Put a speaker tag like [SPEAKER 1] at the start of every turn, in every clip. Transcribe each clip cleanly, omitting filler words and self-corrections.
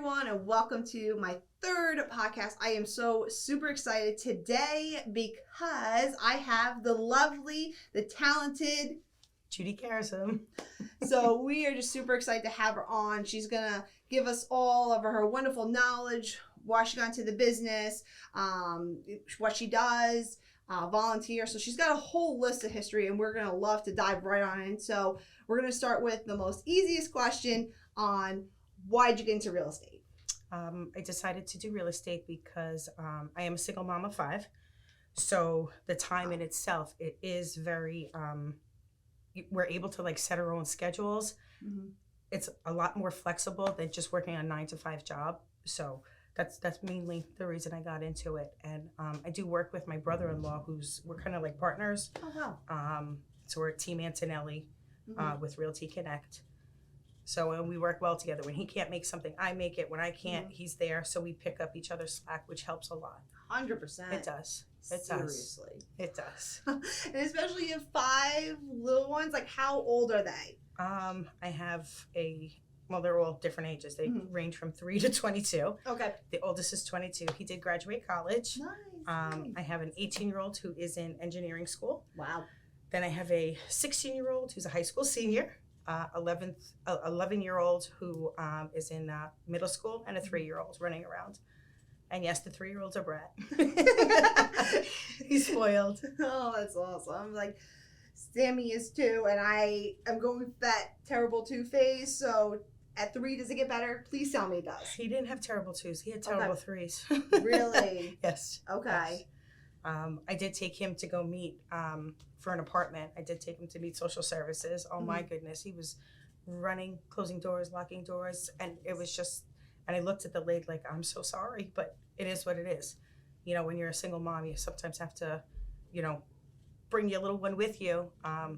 [SPEAKER 1] everyone, and welcome to my third podcast. I am so super excited today because I have the lovely, the talented
[SPEAKER 2] Judy Karazim.
[SPEAKER 1] So we are just super excited to have her on. She's going to give us all of her wonderful knowledge, why she got into the business, what she does, volunteer. So she's got a whole list of history, and we're going to love to dive right on in. So we're going to start with the most easiest question on why did you get into real estate?
[SPEAKER 2] I decided to do real estate because I am a single mom of 5. So the time in itself, it is very, we're able to like set our own schedules. Mm-hmm. It's a lot more flexible than just working a 9-to-5 job. So that's mainly the reason I got into it. And I do work with my brother-in-law, we're kind of like partners.
[SPEAKER 1] Oh, wow.
[SPEAKER 2] So we're Team Antonelli with Realty Connect. So when we work well together, when he can't make something, I make it. When I can't, he's there. So we pick up each other's slack, which helps a lot.
[SPEAKER 1] 100%.
[SPEAKER 2] It does. It
[SPEAKER 1] Seriously.
[SPEAKER 2] does. It does.
[SPEAKER 1] And especially you have 5 little ones. Like, how old are they?
[SPEAKER 2] I have they're all different ages. They range from 3 to 22.
[SPEAKER 1] Okay.
[SPEAKER 2] The oldest is 22. He did graduate college.
[SPEAKER 1] Nice.
[SPEAKER 2] I have an 18-year-old who is in engineering school.
[SPEAKER 1] Wow.
[SPEAKER 2] Then I have a 16-year-old who's a high school senior. 11-year-old who is in middle school, and a 3-year-old running around. And yes, the 3-year-old's a brat. He's spoiled.
[SPEAKER 1] Oh, that's awesome. Like, Sammy is 2, and I am going with that terrible 2 phase. So at 3, does it get better? Please tell me it does.
[SPEAKER 2] He didn't have terrible 2s. He had terrible 3s.
[SPEAKER 1] Really?
[SPEAKER 2] Yes.
[SPEAKER 1] Okay.
[SPEAKER 2] Yes. I did take him to go meet for an apartment. I did take him to meet social services. Oh my goodness. He was running, closing doors, locking doors. And it was just, and I looked at the lady like, I'm so sorry, but it is what it is. You know, when you're a single mom, you sometimes have to, bring your little one with you. I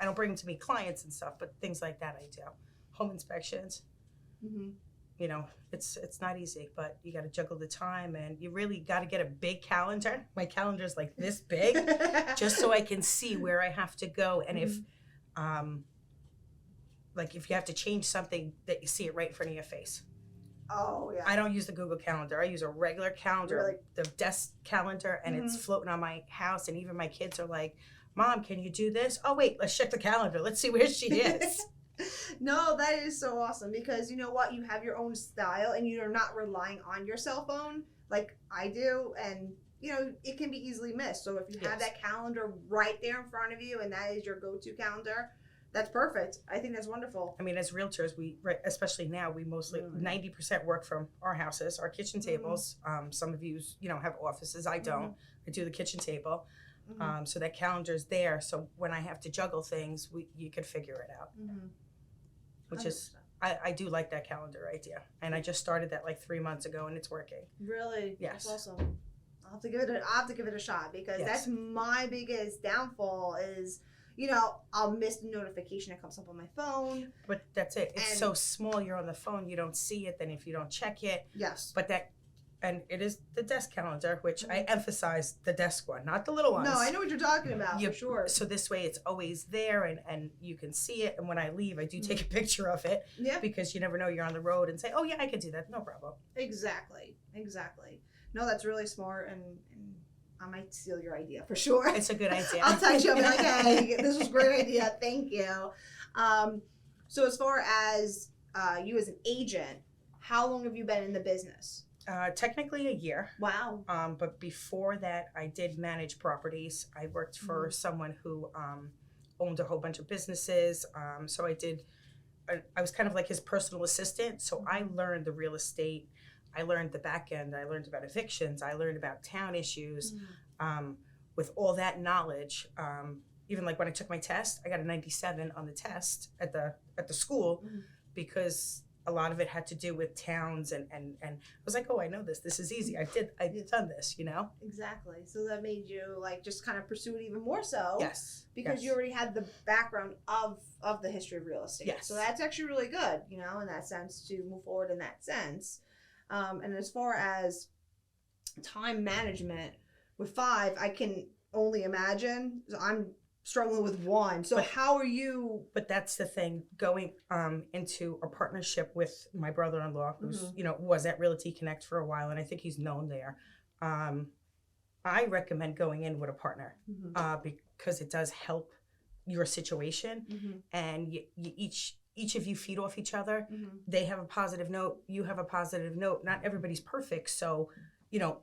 [SPEAKER 2] don't bring him to meet clients and stuff, but things like that I do. Home inspections. Mm-hmm. It's not easy, but you got to juggle the time, and you really got to get a big calendar. My calendar is like this big, just so I can see where I have to go. And if you have to change something, that you see it right in front of your face.
[SPEAKER 1] Oh, yeah.
[SPEAKER 2] I don't use the Google Calendar. I use a regular calendar,
[SPEAKER 1] really?
[SPEAKER 2] The desk calendar, and it's floating on my house. And even my kids are like, Mom, can you do this? Oh, wait, let's check the calendar. Let's see where she is.
[SPEAKER 1] No, that is so awesome, because you know what? You have your own style, and you're not relying on your cell phone like I do. And, it can be easily missed. So if you have that calendar right there in front of you, and that is your go-to calendar, that's perfect. I think that's wonderful.
[SPEAKER 2] I mean, as realtors, especially now, we mostly 90% work from our houses, our kitchen tables. Some of you, have offices. I don't. I do the kitchen table. So that calendar's there. So when I have to juggle things, you could figure it out. Which 100%. Is, I do like that calendar idea. And I just started that like 3 months ago, and it's working.
[SPEAKER 1] Really?
[SPEAKER 2] Yes.
[SPEAKER 1] That's awesome. I'll have to give it a shot, because that's my biggest downfall is, I'll miss the notification that comes up on my phone.
[SPEAKER 2] But that's it. It's so small. You're on the phone. You don't see it. Then if you don't check it.
[SPEAKER 1] Yes.
[SPEAKER 2] And it is the desk calendar, which I emphasize the desk one, not the little ones.
[SPEAKER 1] No, I know what you're talking about, for sure.
[SPEAKER 2] So this way it's always there, and you can see it. And when I leave, I do take a picture of it.
[SPEAKER 1] Yeah.
[SPEAKER 2] Because you never know, you're on the road and say, oh, yeah, I can do that. No problem.
[SPEAKER 1] Exactly. No, that's really smart, and I might steal your idea for sure.
[SPEAKER 2] It's a good idea.
[SPEAKER 1] I'll text you. I'll be like, hey, this was a great idea. Thank you. So as far as you as an agent, how long have you been in the business?
[SPEAKER 2] Technically a year.
[SPEAKER 1] Wow.
[SPEAKER 2] But before that, I did manage properties. I worked for someone who owned a whole bunch of businesses. So I was kind of like his personal assistant. So I learned the real estate. I learned the back end. I learned about evictions. I learned about town issues. With all that knowledge, even like when I took my test, I got a 97 on the test at the school because a lot of it had to do with towns, and I was like, oh, I know this. This is easy. I've done this,
[SPEAKER 1] Exactly. So that made you like just kind of pursue it even more so.
[SPEAKER 2] Yes.
[SPEAKER 1] Because you already had the background of the history of real estate.
[SPEAKER 2] Yes.
[SPEAKER 1] So that's actually really good, in that sense, to move forward in that sense. And as far as time management with 5, I can only imagine. I'm struggling with one. So how are you?
[SPEAKER 2] But that's the thing, going into a partnership with my brother-in-law, who's was at Realty Connect for a while, and I think he's known there. I recommend going in with a partner because it does help your situation, and you each of you feed off each other. They have a positive note, you have a positive note. Not everybody's perfect, so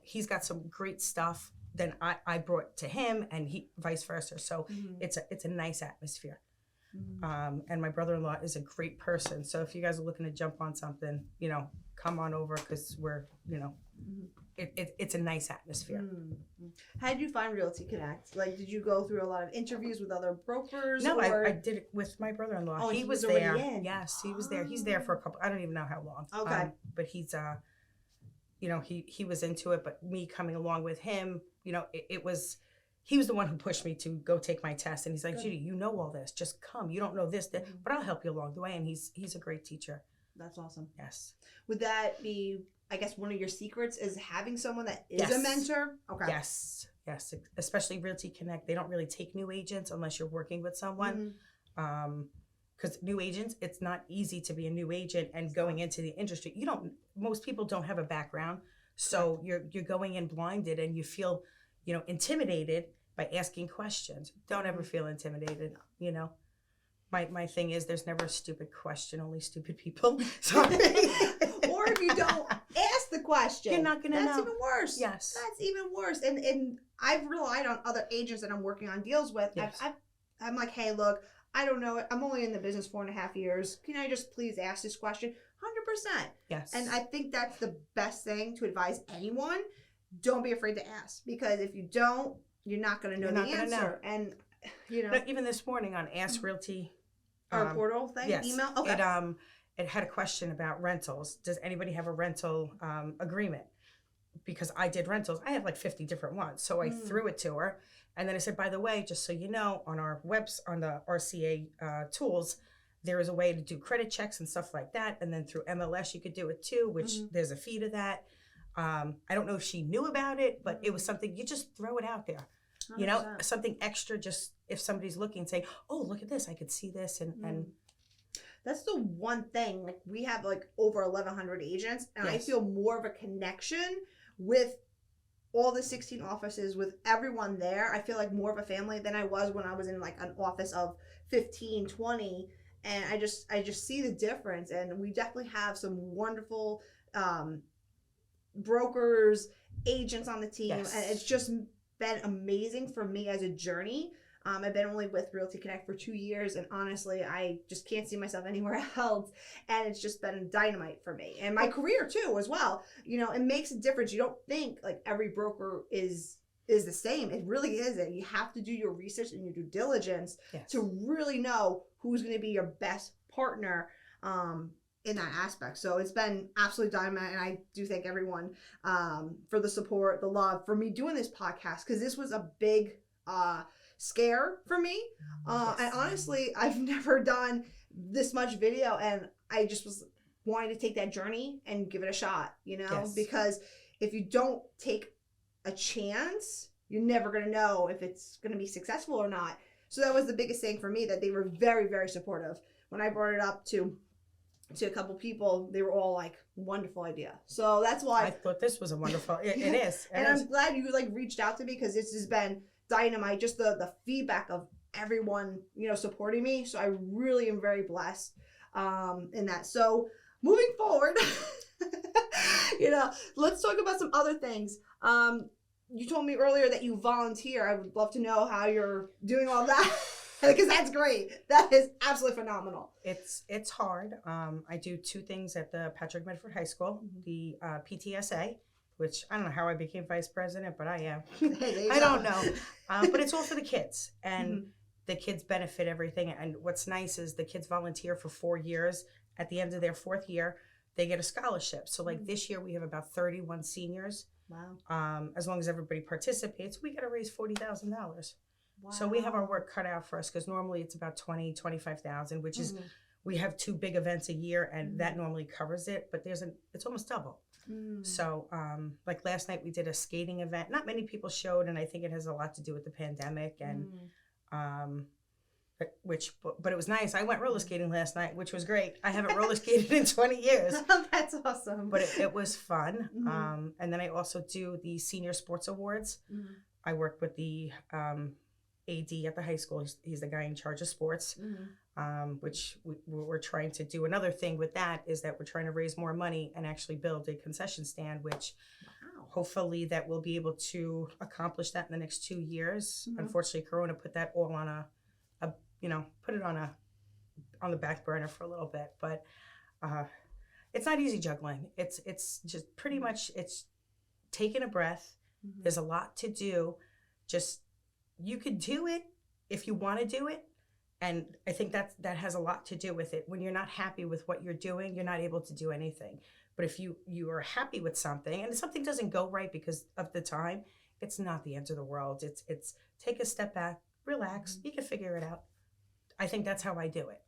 [SPEAKER 2] he's got some great stuff than I brought to him, and he vice versa. So it's a nice atmosphere. And my brother-in-law is a great person. So if you guys are looking to jump on something, come on over, because we're, it's a nice atmosphere.
[SPEAKER 1] How did you find Realty Connect? Like, did you go through a lot of interviews with other brokers?
[SPEAKER 2] No, I did it with my brother-in-law.
[SPEAKER 1] Oh,
[SPEAKER 2] he was there. Yes, he was there. He's there for a couple, I don't even know how long.
[SPEAKER 1] Okay.
[SPEAKER 2] But he's, he was into it, but me coming along with him, he was the one who pushed me to go take my test. And he's like, Judy, you know all this. Just come. You don't know this, but I'll help you along the way. And he's a great teacher.
[SPEAKER 1] That's awesome.
[SPEAKER 2] Yes.
[SPEAKER 1] Would that be, I guess, one of your secrets is having someone that is a mentor? Okay.
[SPEAKER 2] Yes. Especially Realty Connect. They don't really take new agents unless you're working with someone. Because new agents, it's not easy to be a new agent and going into the industry. Most people don't have a background. So you're going in blinded, and you feel, intimidated by asking questions. Don't ever feel intimidated, My thing is, there's never a stupid question, only stupid people. So
[SPEAKER 1] or if you don't ask the question,
[SPEAKER 2] you're not gonna know.
[SPEAKER 1] That's even worse.
[SPEAKER 2] Yes.
[SPEAKER 1] That's even worse. And I've relied on other agents that I'm working on deals with.
[SPEAKER 2] Yes.
[SPEAKER 1] I'm like, hey, look, I don't know it. I'm only in the business 4.5 years. Can I just please ask this question? 100%.
[SPEAKER 2] Yes.
[SPEAKER 1] And I think that's the best thing to advise anyone. Don't be afraid to ask, because if you don't, you're not going to know the answer. And
[SPEAKER 2] even this morning on Ask Realty,
[SPEAKER 1] our portal thing,
[SPEAKER 2] yes,
[SPEAKER 1] email. Okay.
[SPEAKER 2] It had a question about rentals. Does anybody have a rental agreement? Because I did rentals. I have like 50 different ones. So I threw it to her. And then I said, by the way, just so you know, on our on the RCA tools, there is a way to do credit checks and stuff like that. And then through MLS, you could do it too, which there's a fee to that. I don't know if she knew about it, but it was something, you just throw it out there.
[SPEAKER 1] 100%.
[SPEAKER 2] Something extra, just if somebody's looking, say, oh, look at this, I could see this. And
[SPEAKER 1] that's the one thing, like we have like over 1,100 agents, and I feel more of a connection with all the 16 offices, with everyone there. I feel like more of a family than I was when I was in like an office of 15, 20. And I just see the difference. And we definitely have some wonderful brokers, agents on the team.
[SPEAKER 2] Yes.
[SPEAKER 1] And it's just been amazing for me as a journey. I've been only with Realty Connect for 2 years, and honestly, I just can't see myself anywhere else. And it's just been dynamite for me, and my career too, as well. It makes a difference. You don't think like every broker is the same. It really isn't. You have to do your research and your due diligence to really know who's going to be your best partner in that aspect. So it's been absolutely dynamite, and I do thank everyone for the support, the love, for me doing this podcast, because this was a big scare for me. And honestly, I've never done this much video, and I just was wanting to take that journey and give it a shot, because if you don't take a chance, you're never going to know if it's going to be successful or not. So that was the biggest thing for me, that they were very, very supportive. When I brought it up to a couple people, they were all like, wonderful idea. So that's why
[SPEAKER 2] I thought this was a wonderful, it is.
[SPEAKER 1] And I'm glad you like reached out to me, because this has been dynamite, just the feedback of everyone, supporting me. So I really am very blessed in that. So moving forward, let's talk about some other things. You told me earlier that you volunteer. I would love to know how you're doing all that, because that's great. That is absolutely phenomenal.
[SPEAKER 2] It's hard. I do 2 things at the Patrick Medford High School, the PTSA, which I don't know how I became vice president, but I am. I don't know. But it's all for the kids, and the kids benefit everything. And what's nice is the kids volunteer for 4 years. At the end of their 4th year, they get a scholarship. So like this year, we have about 31 seniors.
[SPEAKER 1] Wow.
[SPEAKER 2] As long as everybody participates, we got to raise $40,000.
[SPEAKER 1] Wow.
[SPEAKER 2] So we have our work cut out for us, because normally it's about 25,000, which is, we have 2 big events a year, and that normally covers it, but it's almost double. So like last night we did a skating event. Not many people showed, and I think it has a lot to do with the pandemic, and But it was nice. I went roller skating last night, which was great. I haven't roller skated in 20 years.
[SPEAKER 1] That's awesome.
[SPEAKER 2] But it was fun. And then I also do the Senior Sports Awards. I work with the AD at the high school. He's the guy in charge of sports, which we're trying to do. Another thing with that is that we're trying to raise more money and actually build a concession stand, which hopefully that we'll be able to accomplish that in the next 2 years. Unfortunately, Corona put that all on put it on the back burner for a little bit, but it's not easy juggling. It's just pretty much, it's taking a breath. There's a lot to do. Just, you could do it if you want to do it. And I think that has a lot to do with it. When you're not happy with what you're doing, you're not able to do anything. But if you are happy with something and something doesn't go right because of the time, it's not the end of the world. It's take a step back, relax, you can figure it out. I think that's how I do it.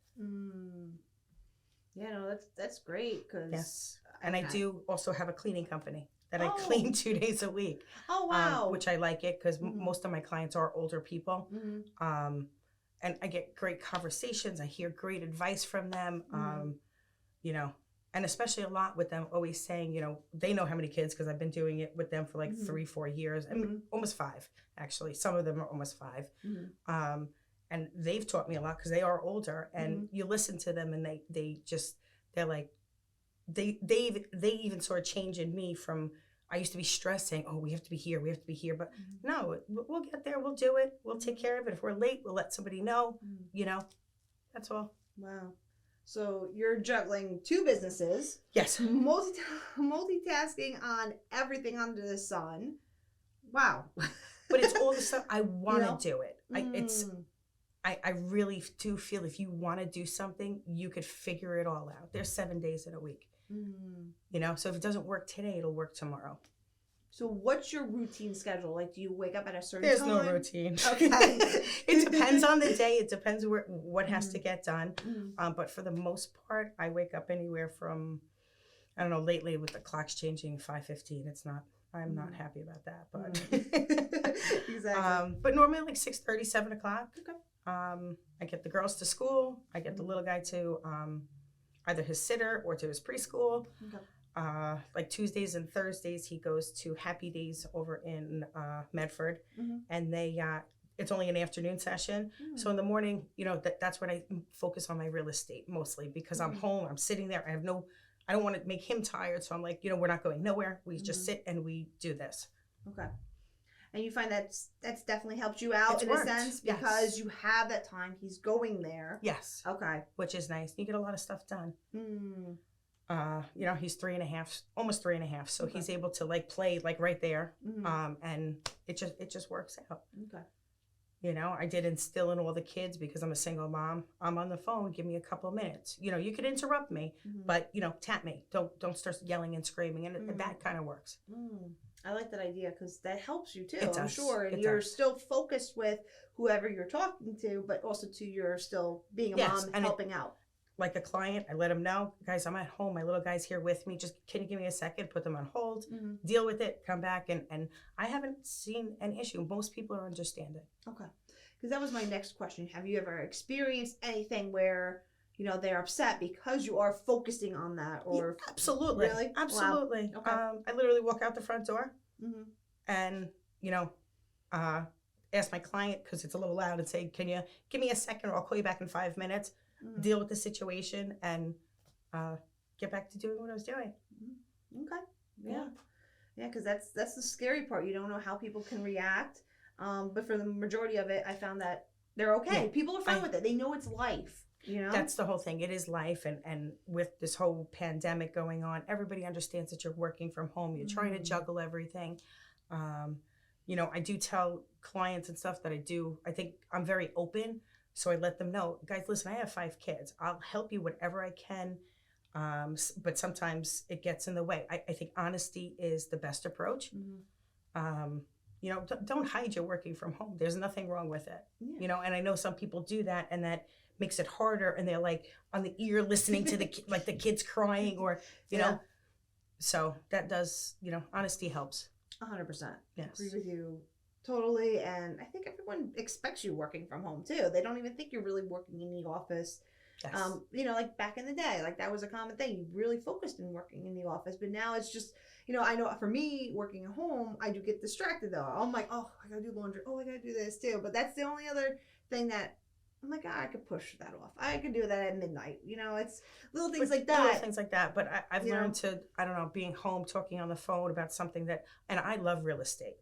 [SPEAKER 1] Yeah, no, that's great. Cause
[SPEAKER 2] yes, and I do also have a cleaning company that I clean 2 days a week.
[SPEAKER 1] Oh, wow.
[SPEAKER 2] Which I like it because most of my clients are older people. And I get great conversations. I hear great advice from them. And especially a lot with them always saying, they know how many kids because I've been doing it with them for like 3-4 years. I mean, almost 5, actually. Some of them are almost 5. And they've taught me a lot because they are older, and you listen to them, and they're like, they even sort of change in me from, I used to be stressing, oh, we have to be here, but no, we'll get there, we'll do it, we'll take care of it. If we're late, we'll let somebody know, that's all.
[SPEAKER 1] Wow. So you're juggling 2 businesses.
[SPEAKER 2] Yes.
[SPEAKER 1] Multitasking on everything under the sun. Wow.
[SPEAKER 2] But it's all the stuff I want to do it. I really do feel if you want to do something, you could figure it all out. There's 7 days in a week. So if it doesn't work today, it'll work tomorrow.
[SPEAKER 1] So what's your routine schedule? Like, do you wake up at a certain
[SPEAKER 2] There's
[SPEAKER 1] time?
[SPEAKER 2] no routine.
[SPEAKER 1] Okay.
[SPEAKER 2] It depends on the day. It depends what has to get done. But for the most part, I wake up anywhere from, I don't know, lately with the clocks changing 5:15. I'm not happy about that. But
[SPEAKER 1] exactly.
[SPEAKER 2] But normally like 6:30, 7 o'clock.
[SPEAKER 1] Okay.
[SPEAKER 2] I get the girls to school. I get the little guy to either his sitter or to his preschool. Okay. Like Tuesdays and Thursdays, he goes to Happy Days over in Medford, and it's only an afternoon session. So in the morning, that's when I focus on my real estate mostly because I'm home. I'm sitting there. I don't want to make him tired, so I'm like, we're not going nowhere. We just sit and we do this.
[SPEAKER 1] Okay. And you find that's definitely helped you out in a sense because you have that time. He's going there.
[SPEAKER 2] Yes.
[SPEAKER 1] Okay.
[SPEAKER 2] Which is nice. You get a lot of stuff done. He's 3.5, almost 3.5, so he's able to like play like right there. And it just works out. Okay. I did instill in all the kids because I'm a single mom. I'm on the phone. Give me a couple minutes. You could interrupt me, but tap me. Don't start yelling and screaming, and that kind of works.
[SPEAKER 1] I like that idea because that helps you too.
[SPEAKER 2] I'm
[SPEAKER 1] sure, and you're still focused with whoever you're talking to, but also you're still being a mom and helping out.
[SPEAKER 2] Like a client, I let them know, guys, I'm at home. My little guy's here with me. Just can you give me a second? Put them on hold. Deal with it. Come back, and I haven't seen an issue. Most people are understanding.
[SPEAKER 1] Okay, because that was my next question. Have you ever experienced anything where they're upset because you are focusing on that? Or
[SPEAKER 2] absolutely,
[SPEAKER 1] really,
[SPEAKER 2] absolutely.
[SPEAKER 1] Wow. Okay.
[SPEAKER 2] I literally walk out the front door, and ask my client because it's a little loud and say, "Can you give me a second, or I'll call you back in 5 minutes." Deal with the situation and get back to doing what I was doing.
[SPEAKER 1] Okay. Yeah. Because that's the scary part. You don't know how people can react. But for the majority of it, I found that they're okay. Yeah. People are fine with it. They know it's life.
[SPEAKER 2] That's the whole thing. It is life, and with this whole pandemic going on, everybody understands that you're working from home. You're trying to juggle everything. I do tell clients and stuff that I think I'm very open. So I let them know, guys, listen, I have 5 kids. I'll help you whatever I can. But sometimes it gets in the way. I think honesty is the best approach. Don't hide your working from home. There's nothing wrong with it. Yeah. And I know some people do that, and that makes it harder. And they're like on the ear listening to the kids crying, or so that does. Honesty helps.
[SPEAKER 1] 100%.
[SPEAKER 2] Yes.
[SPEAKER 1] Agree with you Totally. And I think everyone expects you working from home too. They don't even think you're really working in the office.
[SPEAKER 2] Yes.
[SPEAKER 1] Like back in the day, like that was a common thing. You really focused in working in the office, but now it's just, I know for me working at home, I do get distracted though. I'm like, oh, I gotta do laundry. Oh, I gotta do this too. But that's the only other thing that I'm like, I could push that off. I could do that at midnight. It's little things like that.
[SPEAKER 2] Little things like that. But I've learned to, I don't know, being home, talking on the phone about something that, and I love real estate.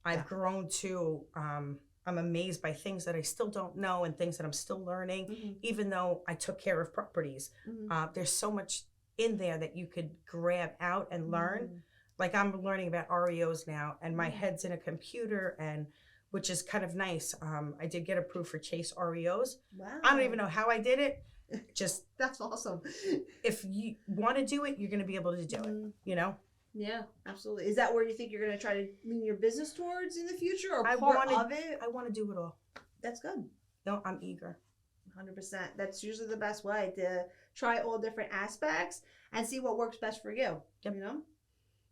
[SPEAKER 2] I've grown to, I'm amazed by things that I still don't know and things that I'm still learning, even though I took care of properties. There's so much in there that you could grab out and learn. Like I'm learning about REOs now, and my head's in a computer, and which is kind of nice. I did get approved for Chase REOs.
[SPEAKER 1] Wow.
[SPEAKER 2] I don't even know how I did it. Just
[SPEAKER 1] that's awesome.
[SPEAKER 2] If you want to do it, you're going to be able to do it,
[SPEAKER 1] Yeah, absolutely. Is that where you think you're going to try to lean your business towards in the future, or of it?
[SPEAKER 2] I want to do it all.
[SPEAKER 1] That's good.
[SPEAKER 2] No, I'm eager.
[SPEAKER 1] 100%. That's usually the best way to try all different aspects and see what works best for you.
[SPEAKER 2] Yep.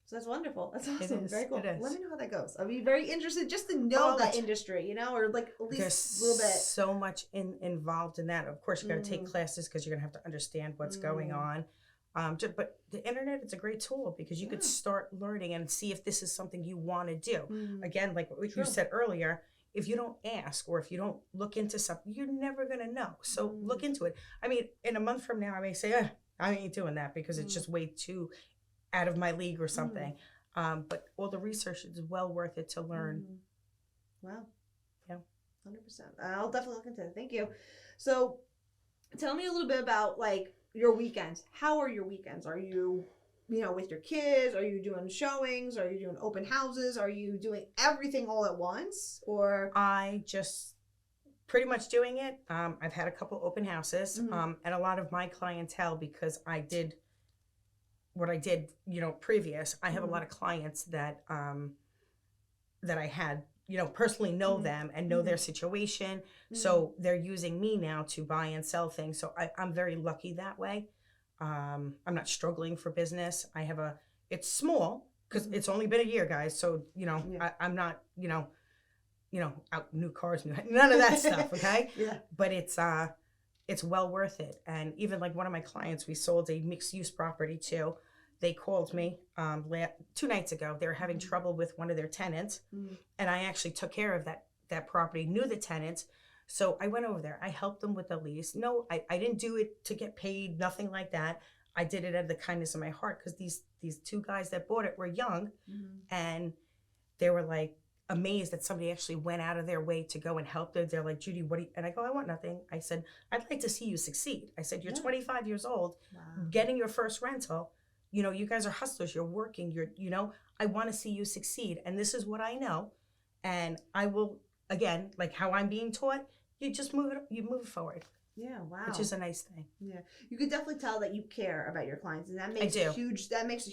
[SPEAKER 1] So that's wonderful. That's awesome. Very cool.
[SPEAKER 2] It is.
[SPEAKER 1] Let me know how that goes. I'd be very interested just to know that industry, or like at least
[SPEAKER 2] there's
[SPEAKER 1] a little bit.
[SPEAKER 2] So much involved in that. Of course, you got to take classes because you're going to have to understand what's going on. But the internet, it's a great tool because you could start learning and see if this is something you want to do. Again, like what you said earlier, if you don't ask or if you don't look into something, you're never going to know. So look into it. I mean, in a month from now, I may say, I ain't doing that because it's just way too out of my league or something. But all the research is well worth it to learn.
[SPEAKER 1] Wow.
[SPEAKER 2] Yeah.
[SPEAKER 1] 100%. I'll definitely look into it. Thank you. So tell me a little bit about like your weekends. How are your weekends? Are you, with your kids? Are you doing showings? Are you doing open houses? Are you doing everything all at once? Or
[SPEAKER 2] I just pretty much doing it. I've had a couple open houses, and a lot of my clientele, because I did what I did, previous. I have a lot of clients that that I had, personally know them and know their situation. So they're using me now to buy and sell things. So I'm very lucky that way. I'm not struggling for business. It's small because it's only been a year, guys. So, I'm not, out new cars, none of that stuff. Okay. But it's well worth it. And even like one of my clients, we sold a mixed use property to. They called me 2 nights ago. They were having trouble with one of their tenants, and I actually took care of that property, knew the tenants. So I went over there. I helped them with the lease. No, I didn't do it to get paid, nothing like that. I did it out of the kindness of my heart because these 2 guys that bought it were young, and they were like amazed that somebody actually went out of their way to go and help them. They're like, Judy, what do you, and I go, I want nothing. I said, I'd like to see you succeed. I said, you're 25 years old, getting your first rental. You guys are hustlers. You're working. I want to see you succeed. And this is what I know. And I will, again, like how I'm being taught, you just move it forward.
[SPEAKER 1] Yeah, wow.
[SPEAKER 2] Which is a nice thing.
[SPEAKER 1] Yeah. You could definitely tell that you care about your clients. And that makes a huge difference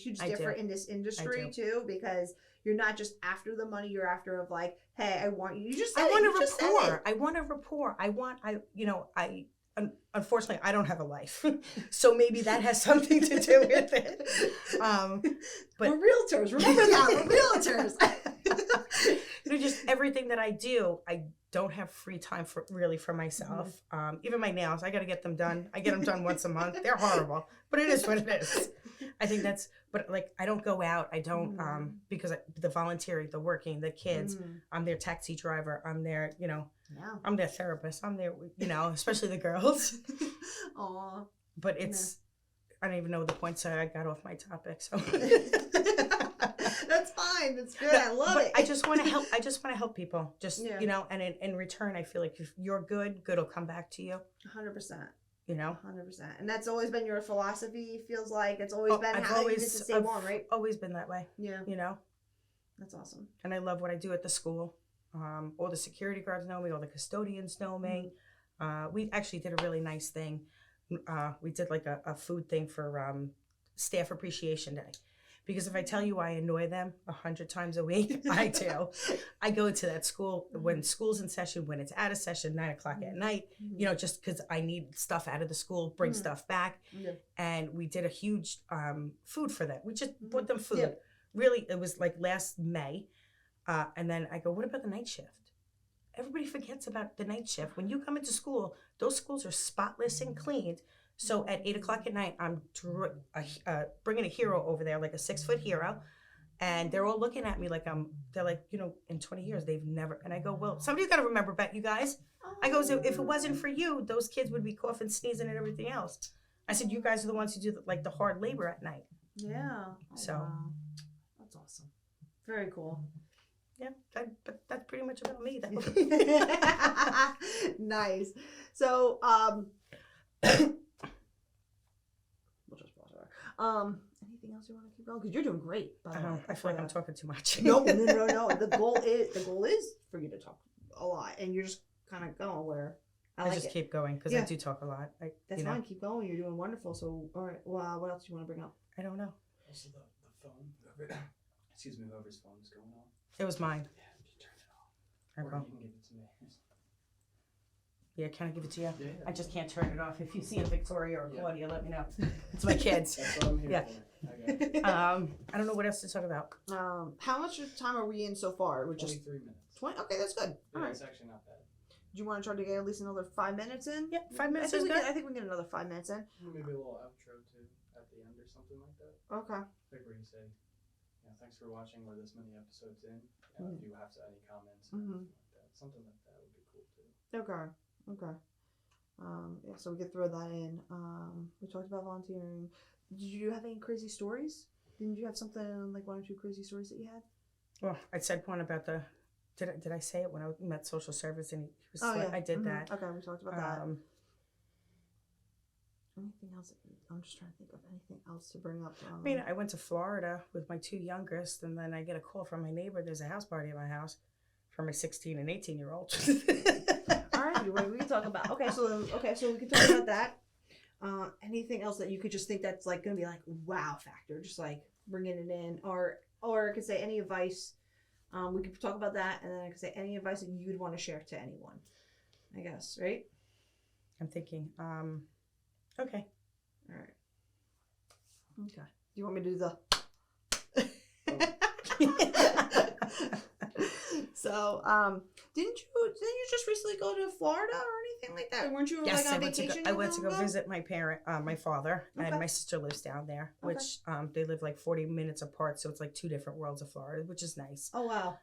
[SPEAKER 1] in this industry too, because you're not just after the money, you're after of like, hey, I want you. I
[SPEAKER 2] want a rapport. Unfortunately, I don't have a life, so maybe that has something to do with it. But
[SPEAKER 1] we're realtors. Remember that, we're realtors.
[SPEAKER 2] Just everything that I do, I don't have free time for myself. Even my nails, I got to get them done. I get them done once a month. They're horrible, but it is what it is. I think but like I don't go out. I don't because the volunteering, the working, the kids. I'm their taxi driver. I'm their I'm their therapist. I'm their especially the girls.
[SPEAKER 1] Aw.
[SPEAKER 2] But I don't even know the points I got off my topic. So
[SPEAKER 1] that's fine. That's good. I love it.
[SPEAKER 2] I just want to help. I just want to help people. And in return, I feel like if you're good will come back to you.
[SPEAKER 1] 100%.
[SPEAKER 2] 100%.
[SPEAKER 1] And that's always been your philosophy. Feels like it's always been the same one, right?
[SPEAKER 2] Always been that way.
[SPEAKER 1] Yeah. That's awesome.
[SPEAKER 2] And I love what I do at the school. All the security guards know me. All the custodians know me. We actually did a really nice thing. We did like a food thing for Staff Appreciation Day. Because if I tell you I annoy them 100 times a week, I do. I go to that school when school's in session, when it's out of session, 9:00 at night, just because I need stuff out of the school, bring stuff back. And we did a huge food for them. We just bought them food. Really, it was like last May. And then I go, what about the night shift? Everybody forgets about the night shift. When you come into school, those schools are spotless and cleaned. So at 8 o'clock at night, I'm bringing a hero over there, like a 6-foot hero. And they're all looking at me like they're like, in 20 years, they've never. And I go, well, somebody's got to remember about you guys. I go, so if it wasn't for you, those kids would be coughing, sneezing, and everything else. I said, you guys are the ones who do the hard labor at night.
[SPEAKER 1] Yeah.
[SPEAKER 2] So.
[SPEAKER 1] Wow. That's awesome. Very cool.
[SPEAKER 2] Yeah, but that's pretty much about me.
[SPEAKER 1] Nice. So, we'll just pause there. Anything else you want to keep going? Because you're doing great. By the way.
[SPEAKER 2] I feel like I'm talking too much.
[SPEAKER 1] No. The goal is for you to talk a lot, and you're just kind of going where I like
[SPEAKER 2] just
[SPEAKER 1] it.
[SPEAKER 2] keep going because I do talk a lot.
[SPEAKER 1] That's fine. Keep going. You're doing wonderful. So, all right. Well, what else do you want to bring up?
[SPEAKER 2] I don't know.
[SPEAKER 3] Also, the phone. Whoever's phone is going on.
[SPEAKER 2] It was mine.
[SPEAKER 3] Yeah, just turn it off.
[SPEAKER 2] Okay.
[SPEAKER 3] Or you can give it to me.
[SPEAKER 2] Yeah, can I give it to you?
[SPEAKER 3] Yeah.
[SPEAKER 2] I just can't turn it off. If you see a Victoria or Claudia, let me know. It's my kids.
[SPEAKER 3] That's what I'm here for. Okay.
[SPEAKER 2] I don't know what else to talk about.
[SPEAKER 1] How much time are we in so far? We're just
[SPEAKER 3] 23 minutes.
[SPEAKER 1] 20. Okay, that's good.
[SPEAKER 3] Yeah,
[SPEAKER 1] All right.
[SPEAKER 3] it's actually not bad.
[SPEAKER 1] Do you want to try to get at least another 5 minutes in?
[SPEAKER 2] Yeah, 5 minutes is good.
[SPEAKER 1] I think we can get another 5 minutes in.
[SPEAKER 3] Maybe a little outro too at the end or something like that.
[SPEAKER 1] Okay.
[SPEAKER 3] Like where you say, thanks for watching. We're this many episodes in. If you have any comments, something like that would be cool too.
[SPEAKER 1] Okay. Yeah, so we could throw that in. We talked about volunteering. Did you have any crazy stories? Didn't you have something like 1 or 2 crazy stories that you had?
[SPEAKER 2] Well, I said one about the. Did I say it when I met social service and he was?
[SPEAKER 1] Oh, yeah.
[SPEAKER 2] I did that.
[SPEAKER 1] Okay, we talked about that. Anything else? I'm just trying to think of anything else to bring up.
[SPEAKER 2] I mean, I went to Florida with my 2 youngest, and then I get a call from my neighbor. There's a house party at my house for my 16 and 18-year-old.
[SPEAKER 1] All right, we can talk about. Okay, so we can talk about that. Anything else that you could just think that's like gonna be like wow factor, just like bringing it in, or I could say any advice. We could talk about that, and then I could say any advice that you would want to share to anyone. I guess, right?
[SPEAKER 2] I'm thinking. Okay.
[SPEAKER 1] All right. Okay. Do you want me to do the? So, didn't you just recently go to Florida or anything like that? Weren't you
[SPEAKER 2] Yes,
[SPEAKER 1] like on vacation?
[SPEAKER 2] I went to go visit my my father, and my sister lives down there, which they live like 40 minutes apart, so it's like 2 different worlds of Florida, which is nice.
[SPEAKER 1] Oh wow.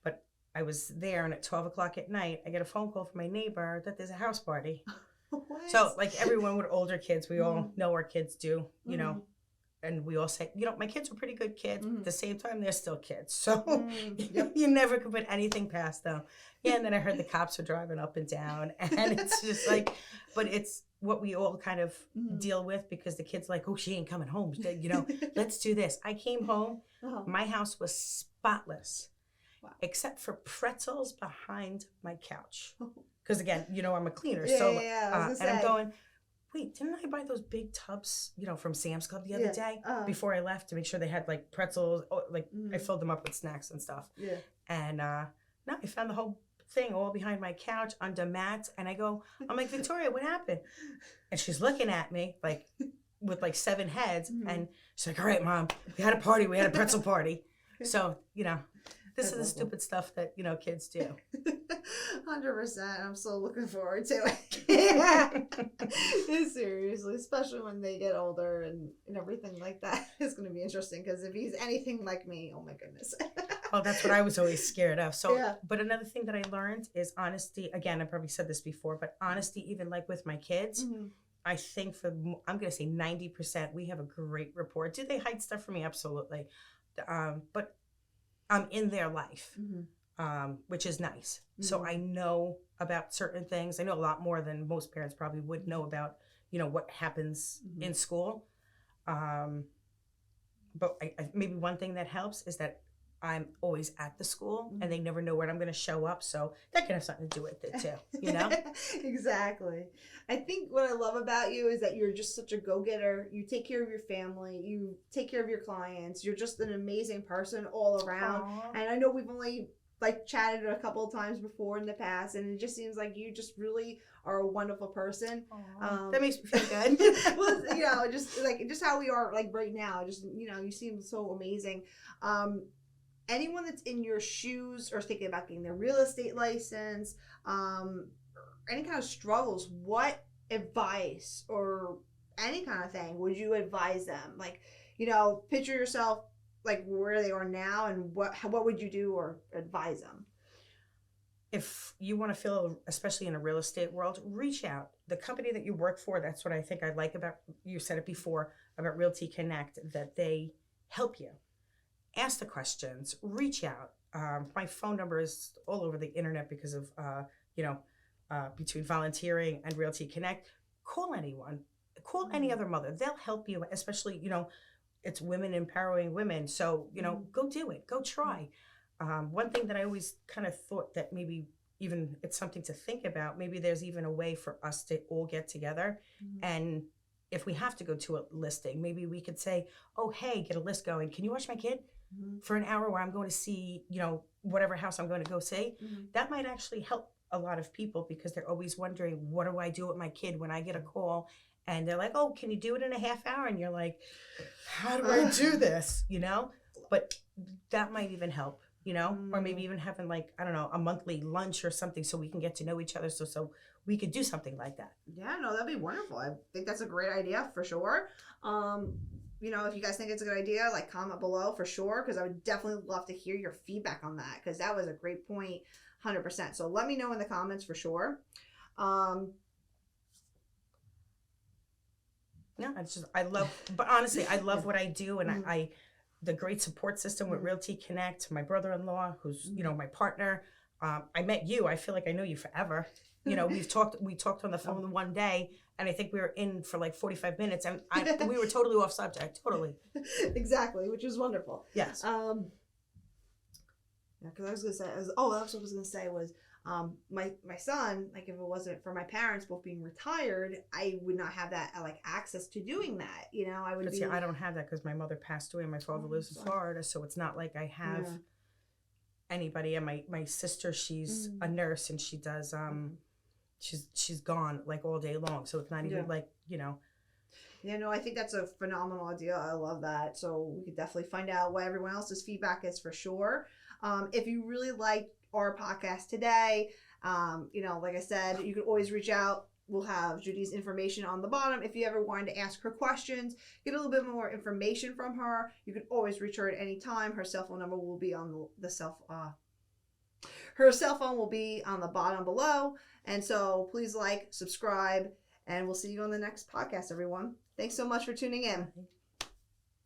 [SPEAKER 2] But I was there, and at 12 o'clock at night, I get a phone call from my neighbor that there's a house party.
[SPEAKER 1] What?
[SPEAKER 2] So like everyone with older kids, we all know our kids do, you know. And we all say, my kids were pretty good kids. At the same time, they're still kids. So you never could put anything past them. Yeah, and then I heard the cops were driving up and down. And it's just like, but it's what we all kind of deal with because the kid's like, oh, she ain't coming home. Let's do this. I came home. My house was spotless, except for pretzels behind my couch. Because again, I'm a cleaner. And I'm going, wait, didn't I buy those big tubs, from Sam's Club the other day before I left to make sure they had like pretzels, I filled them up with snacks and stuff. Yeah. And now I found the whole thing all behind my couch under mats, and I'm like, Victoria, what happened? And she's looking at me like with like 7 heads, and she's like, all right, Mom, we had a party, we had a pretzel party. So, this is the stupid stuff that, kids do.
[SPEAKER 1] 100%. I'm so looking forward to it. Seriously, especially when they get older and everything like that. It's going to be interesting because if he's anything like me, oh my goodness.
[SPEAKER 2] Well, that's what I was always scared of. So, but another thing that I learned is honesty. Again, I probably said this before, but honesty, even like with my kids, I think I'm going to say 90%, we have a great rapport. Do they hide stuff from me? Absolutely. But I'm in their life, which is nice. So I know about certain things. I know a lot more than most parents probably would know about, what happens in school. But maybe one thing that helps is that I'm always at the school and they never know when I'm going to show up. So that can have something to do with it too,
[SPEAKER 1] Exactly. I think what I love about you is that you're just such a go-getter. You take care of your family. You take care of your clients. You're just an amazing person all around. Aww. And I know we've only chatted a couple of times before in the past, and it just seems like you just really are a wonderful person.
[SPEAKER 2] That makes me feel good.
[SPEAKER 1] Well, just how we are right now. Just you seem so amazing. anyone that's in your shoes or thinking about getting their real estate license, any kind of struggles, what advice or any kind of thing would you advise them? Like, picture yourself like where they are now, and what would you do or advise them?
[SPEAKER 2] If you want to feel, especially in a real estate world, reach out. The company that you work for, that's what I think I like about, you said it before, about Realty Connect, that they help you. Ask the questions, reach out. My phone number is all over the internet because of, between volunteering and Realty Connect. Call anyone. Call any other mother. They'll help you, especially, it's women empowering women. So, go do it. Go try. One thing that I always kind of thought that maybe even it's something to think about, maybe there's even a way for us to all get together. And if we have to go to a listing, maybe we could say, oh, hey, get a list going. Can you watch my kid for an hour where I'm going to see, whatever house I'm going to go see? That might actually help a lot of people, because they're always wondering, what do I do with my kid when I get a call? And they're like, oh, can you do it in a half hour? And you're like, how do I do this? But that might even help. Or maybe even having a monthly lunch or something, so we can get to know each other. So we could do something like that.
[SPEAKER 1] Yeah, no, that'd be wonderful. I think that's a great idea for sure. If you guys think it's a good idea, comment below for sure, because I would definitely love to hear your feedback on that, because that was a great point, 100%. So let me know in the comments for sure.
[SPEAKER 2] But honestly, I love what I do, and I the great support system with Realty Connect, my brother-in-law, who's, my partner. I met you. I feel like I know you forever. We talked on the phone one day, and I think we were in for 45 minutes, and we were totally off subject. Totally.
[SPEAKER 1] Exactly, which was wonderful.
[SPEAKER 2] Yes.
[SPEAKER 1] Because I was going to say, that's what I was going to say was, my son, if it wasn't for my parents both being retired, I would not have that access to doing that. I would.
[SPEAKER 2] I don't have that because my mother passed away and my father lives in Florida, so it's not like I have anybody. And my sister, she's a nurse, and she does she's gone all day long, so it's not even
[SPEAKER 1] Yeah, no, I think that's a phenomenal idea. I love that. So we could definitely find out what everyone else's feedback is for sure. If you really like our podcast today, like I said, you can always reach out. We'll have Judy's information on the bottom. If you ever wanted to ask her questions, get a little bit more information from her, you can always reach her at any time. Her cell phone number will be on her cell phone will be on the bottom below. And so please subscribe, and we'll see you on the next podcast, everyone. Thanks so much for tuning in.